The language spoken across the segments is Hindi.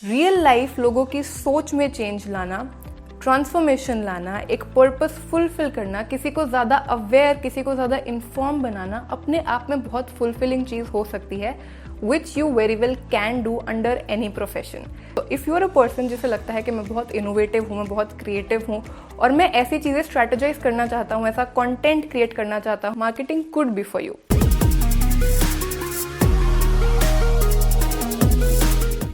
रियल लाइफ लोगों की सोच में चेंज लाना, ट्रांसफॉर्मेशन लाना, एक पर्पस फुलफिल करना, किसी को ज़्यादा अवेयर, किसी को ज़्यादा इन्फॉर्म बनाना अपने आप में बहुत फुलफिलिंग चीज़ हो सकती है, which you very well can do under any profession. तो if you are a person जिसे लगता है कि मैं बहुत इनोवेटिव हूँ, मैं बहुत क्रिएटिव हूँ और मैं ऐसी चीज़ें स्ट्रैटेजाइज करना चाहता हूँ, ऐसा कॉन्टेंट क्रिएट करना चाहता हूँ, marketing could be for you.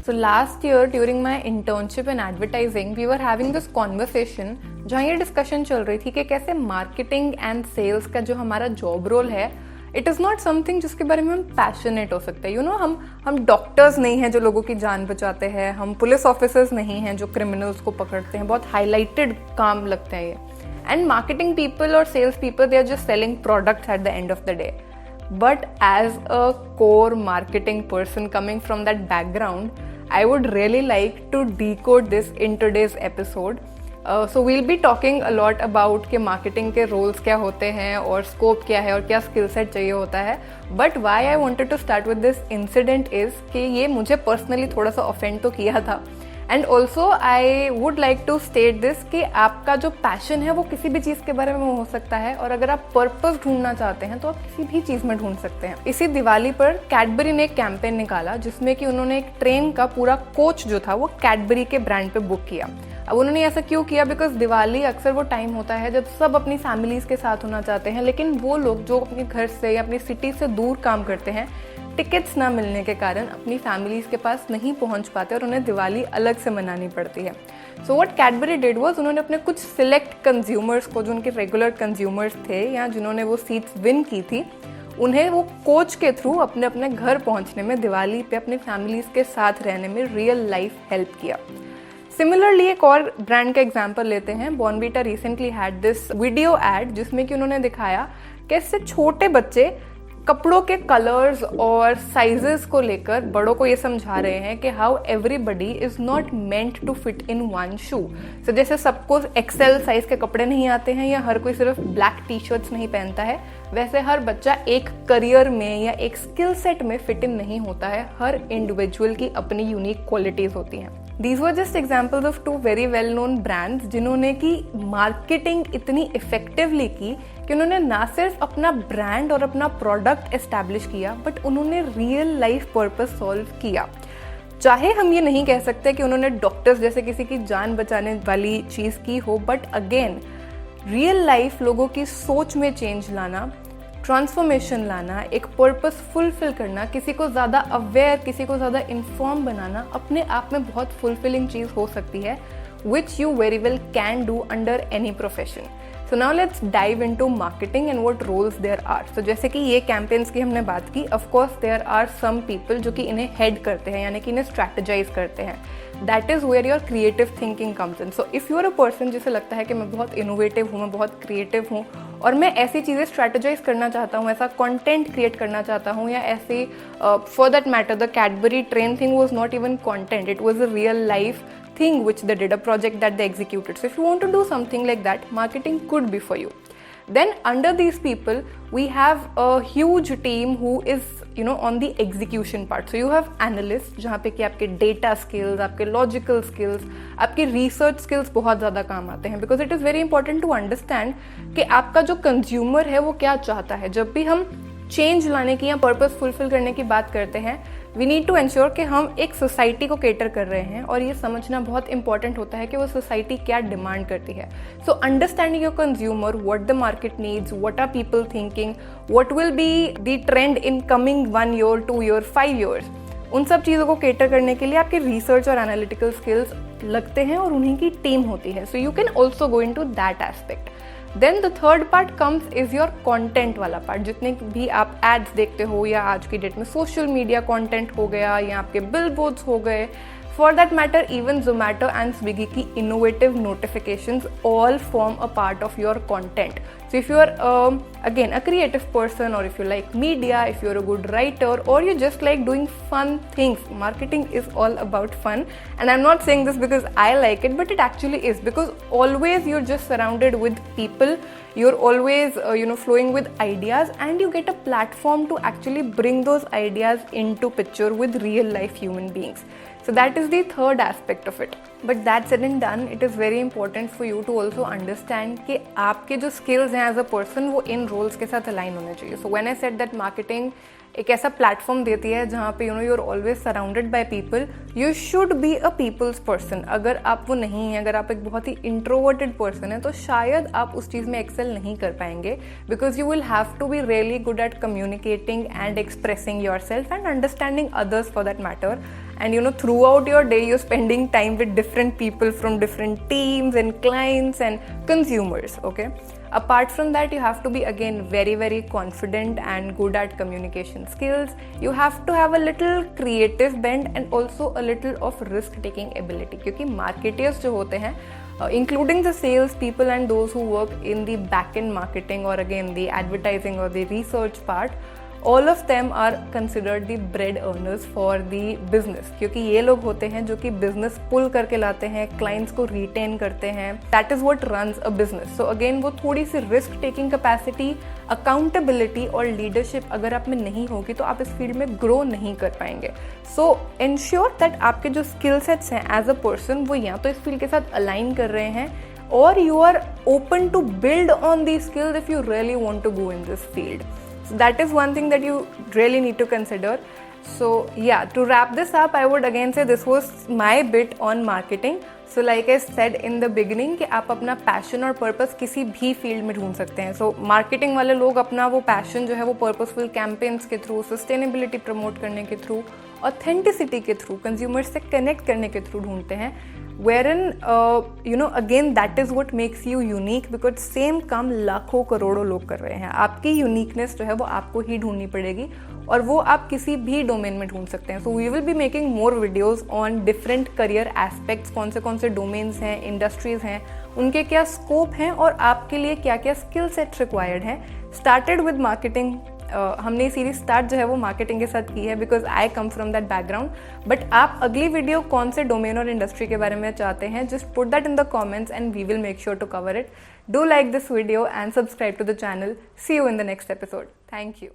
So last year during my internship in advertising, we were having this conversation जहाँ ये डिस्कशन चल रही थी कि कैसे मार्केटिंग एंड सेल्स का जो हमारा जॉब रोल है, इट इज़ नॉट समथिंग जिसके बारे में हम पैशनेट हो सकते हैं। यू नो, हम डॉक्टर्स नहीं हैं जो लोगों की जान बचाते हैं, हम पुलिस ऑफिसर्स नहीं हैं जो क्रिमिनल्स को पकड़ते हैं, बहुत हाईलाइटेड काम लगते हैं ये। एंड मार्केटिंग पीपल और sales people, they are just selling products at the end of the day. But as a core marketing person coming from that background, I would really like to decode this in today's episode. So we'll be talking a lot about कि marketing के roles क्या होते हैं और scope क्या है और क्या skill set चाहिए होता है. But why I wanted to start with this incident is कि ये मुझे personally थोड़ा सा offend तो किया था. And also I would like to state this कि आपका जो पैशन है वो किसी भी चीज़ के बारे में हो सकता है, और अगर आप पर्पस ढूंढना चाहते हैं तो आप किसी भी चीज़ में ढूंढ सकते हैं। इसी दिवाली पर कैडबरी ने एक कैंपेन निकाला जिसमें कि उन्होंने एक ट्रेन का पूरा कोच जो था वो कैडबरी के ब्रांड पे बुक किया। अब उन्होंने ऐसा क्यों किया? बिकॉज दिवाली अक्सर वो टाइम होता है जब सब अपनी फैमिलीज़ के साथ होना चाहते हैं, लेकिन वो लोग जो अपने घर से या अपनी सिटी से दूर काम करते हैं, टिकट्स ना मिलने के कारण अपनी फैमिलीज़ के पास नहीं पहुंच पाते और उन्हें दिवाली अलग से मनानी पड़ती है। So what Cadbury did was, उन्होंने अपने कुछ सिलेक्ट कंज्यूमर्स को, जो उनके रेगुलर कंज्यूमर्स थे या जिन्होंने वो सीट्स विन की थी, उन्हें वो कोच के थ्रू अपने अपने घर पहुंचने में, दिवाली पे अपनी फैमिलीज़ के साथ रहने में रियल लाइफ हेल्प किया। सिमिलरली एक और ब्रांड का एग्जाम्पल लेते हैं। Bournvita recently had this video add जिसमें कि उन्होंने दिखाया कैसे छोटे बच्चे कपड़ों के कलर्स और साइजेस को लेकर बड़ों को ये समझा रहे हैं कि how everybody is not meant to fit in one shoe. So जैसे सबको एक्सेल साइज के कपड़े नहीं आते हैं या हर कोई सिर्फ ब्लैक टी शर्ट्स नहीं पहनता है, वैसे हर बच्चा एक करियर में या एक स्किल सेट में फिट इन नहीं होता है। हर इंडिविजुअल की अपनी यूनिक क्वालिटीज होती हैं। These were just examples of two very well-known brands जिन्होंने की मार्केटिंग इतनी इफेक्टिवली की कि उन्होंने ना सिर्फ अपना ब्रांड और अपना प्रोडक्ट एस्टैब्लिश किया, बट उन्होंने रियल लाइफ पर्पस सॉल्व किया। चाहे हम ये नहीं कह सकते कि उन्होंने डॉक्टर्स जैसे किसी की जान बचाने वाली चीज़ की हो, बट अगेन रियल लाइफ लोगों की सोच में चेंज लाना, ट्रांसफॉर्मेशन लाना, एक पर्पस फुलफिल करना, किसी को ज़्यादा अवेयर, किसी को ज़्यादा इन्फॉर्म बनाना अपने आप में बहुत फुलफिलिंग चीज़ हो सकती है, which you very well can do under any profession. So now let's dive into marketing and what roles there are. So जैसे कि ये कैंपेन्स की हमने बात की, of course there are some people जो कि इन्हें हेड करते हैं, यानी कि इन्हें स्ट्रैटेजाइज करते हैं। That is where your creative thinking comes in. So if you are a person जिसे लगता है कि मैं बहुत इनोवेटिव हूँ, मैं बहुत क्रिएटिव हूँ और मैं ऐसी चीज़ें स्ट्रैटेजाइज करना चाहता हूँ, ऐसा कंटेंट क्रिएट करना चाहता हूँ, या ऐसे for that matter the Cadbury train thing was not even content, it was a real life thing which they did, a project that they executed. So if you want to do something like that, marketing could be for you. Then under these people we have a huge team who is, you know, on the execution part. So you have analysts जहाँ पे कि आपके data skills, आपके logical skills, आपके research skills बहुत ज़्यादा काम आते हैं, because it is very important to understand कि आपका जो consumer है वो क्या चाहता है। जब भी हम चेंज लाने की या पर्पस फुलफिल करने की बात करते हैं, वी नीड टू एंश्योर कि हम एक सोसाइटी को केटर कर रहे हैं, और ये समझना बहुत इंपॉर्टेंट होता है कि वो सोसाइटी क्या डिमांड करती है। So understanding your consumer, what the market needs, what are people thinking, what will be the trend in coming 1 year, 2 year, 5 years, उन सब चीज़ों को केटर करने के लिए आपके रिसर्च और एनालिटिकल स्किल्स लगते हैं और उन्हीं की टीम होती है। So you can also go in to that aspect. Then the third part comes is your content वाला पार्ट। जितने भी आप एड्स देखते हो, या आज की डेट में सोशल मीडिया कॉन्टेंट हो गया, या आपके बिलबोर्ड्स हो गए, for that matter even Zomato and Swiggy की innovative notifications all form a part of your content. So if you are again a creative person, or if you like media, if you're a good writer, or you just like doing fun things, marketing is all about fun. And I'm not saying this because I like it, but it actually is, because always you're just surrounded with people, you're always flowing with ideas, and you get a platform to actually bring those ideas into picture with real life human beings. So that is the third aspect of it. But that said and done, it is very important for you to also understand कि आपके जो skills हैं as a person वो इन roles के साथ align होने चाहिए. So when I said that marketing एक ऐसा प्लेटफॉर्म देती है जहाँ पे you are always surrounded by people, you should be a people's person. अगर आप वो नहीं हैं, अगर आप एक बहुत ही इंट्रोवर्टेड पर्सन है, तो शायद आप उस चीज़ में एक्सेल नहीं कर पाएंगे, because you will have to be really good at communicating and expressing your self and understanding others for that matter. And throughout your day you're spending time with different people from different teams and clients and consumers. Okay, apart from that, you have to be again very very confident and good at communication skills. You have to have a little creative bent and also a little of risk taking ability, क्योंकि marketers जो होते हैं, including the sales people and those who work in the back end marketing or again the advertising or the research part, all of them are considered the bread earners for the business, क्योंकि ये लोग होते हैं जो कि business pull करके लाते हैं, clients को retain करते हैं. That is what runs a business. So again वो थोड़ी सी risk taking capacity, accountability और leadership अगर आप में नहीं होगी तो आप इस फील्ड में grow नहीं कर पाएंगे. So ensure that आपके जो skill sets हैं as a person वो या तो इस फील्ड के साथ align कर रहे हैं, or you are open to build on these skills if you really want to go in this field. So that is one thing that you really need to consider. So yeah, to wrap this up, I would again say this was my bit on marketing. So like I said in the beginning कि आप अपना passion और purpose किसी भी field में ढूंढ सकते हैं. So marketing वाले लोग अपना वो passion जो है वो purposeful campaigns के through, sustainability promote करने के through, authenticity के through, consumers से connect करने के through ढूंढते हैं. Wherein again that is what makes you unique, because same काम लाखों करोड़ों लोग कर रहे हैं. आपकी uniqueness जो है वो आपको ही ढूंढनी पड़ेगी और वो आप किसी भी डोमेन में ढूंढ सकते हैं. So we will be making more videos on different career aspects, कौन से डोमेन्स हैं, इंडस्ट्रीज हैं, उनके क्या स्कोप हैं और आपके लिए क्या क्या स्किल सेट रिक्वायर्ड हैं. स्टार्टेड विद मार्केटिंग, हमने सीरीज स्टार्ट जो है वो मार्केटिंग के साथ की है because I come from that background. But आप अगली वीडियो कौन से डोमेन और इंडस्ट्री के बारे में चाहते हैं, just put that in the comments and we will make sure to cover it. Do like this video and subscribe to the channel. See you in the next episode. Thank you.